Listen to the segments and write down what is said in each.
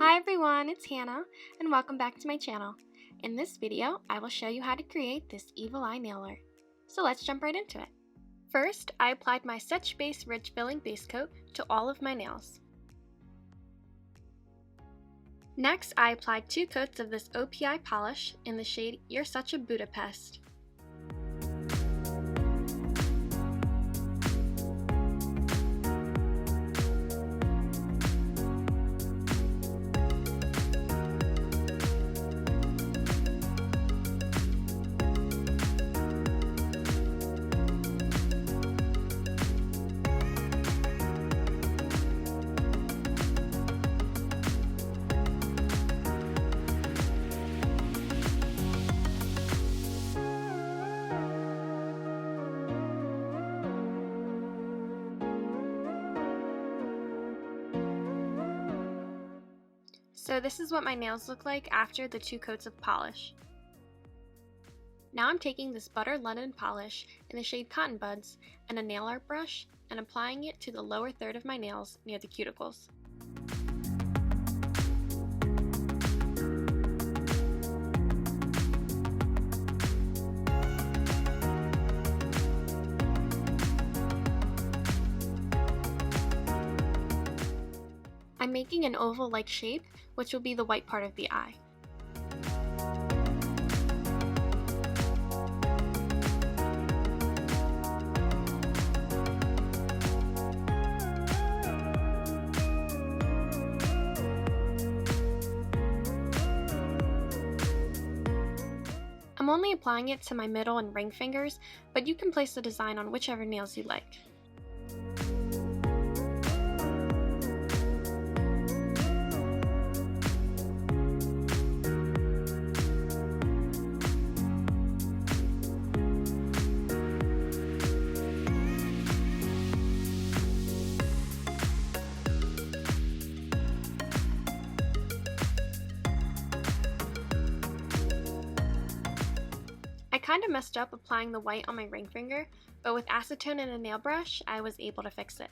Hi everyone, it's Hannah, and welcome back to my channel. In this video, I will show you how to create this evil eye nail art. So let's jump right into it. First, I applied my Sketch Base Rich Filling Base Coat to all of my nails. Next, I applied 2 coats of this OPI polish in the shade You're Such a Budapest. So this is what my nails look like after the 2 coats of polish. Now I'm taking this Butter London polish in the shade Cotton Buds and a nail art brush and applying it to the lower third of my nails near the cuticles. I'm making an oval-like shape, which will be the white part of the eye. I'm only applying it to my middle and ring fingers, but you can place the design on whichever nails you like. I kind of messed up applying the white on my ring finger, but with acetone and a nail brush, I was able to fix it.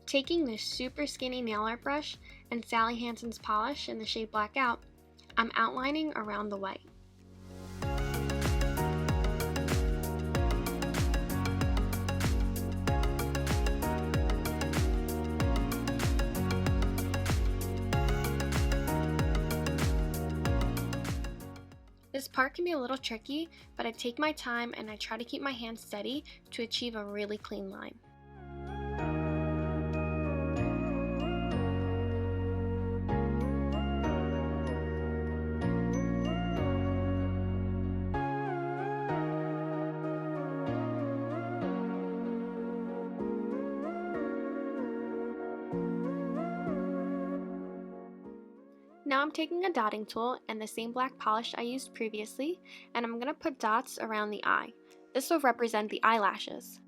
Taking this super skinny nail art brush and Sally Hansen's polish in the shade Blackout, I'm outlining around the white. This part can be a little tricky, but I take my time and I try to keep my hands steady to achieve a really clean line. Now I'm taking a dotting tool and the same black polish I used previously, and I'm going to put dots around the eye. This will represent the eyelashes.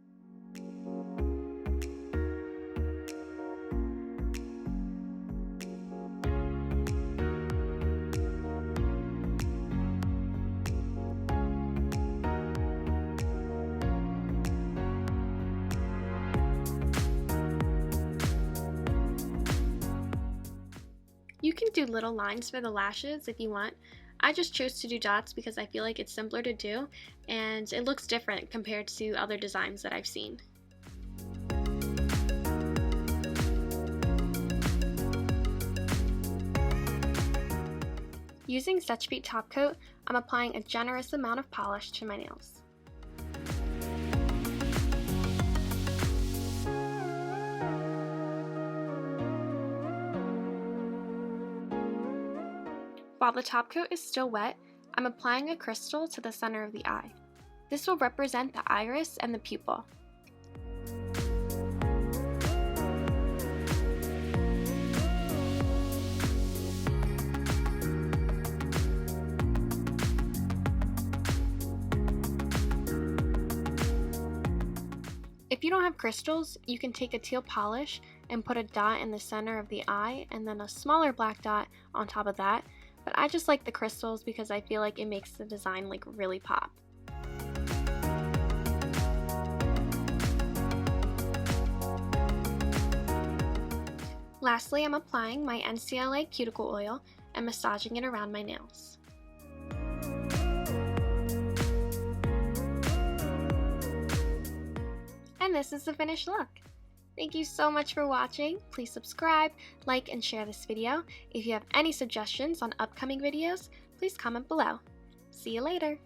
You can do little lines for the lashes if you want. I just chose to do dots because I feel like it's simpler to do and it looks different compared to other designs that I've seen. Using Sketch Beat Top Coat, I'm applying a generous amount of polish to my nails. While the top coat is still wet, I'm applying a crystal to the center of the eye. This will represent the iris and the pupil. If you don't have crystals, you can take a teal polish and put a dot in the center of the eye and then a smaller black dot on top of that. But I just like the crystals because I feel like it makes the design like really pop. Lastly, I'm applying my NCLA cuticle oil and massaging it around my nails. And this is the finished look. Thank you so much for watching. Please subscribe, like, and share this video. If you have any suggestions on upcoming videos, please comment below. See you later!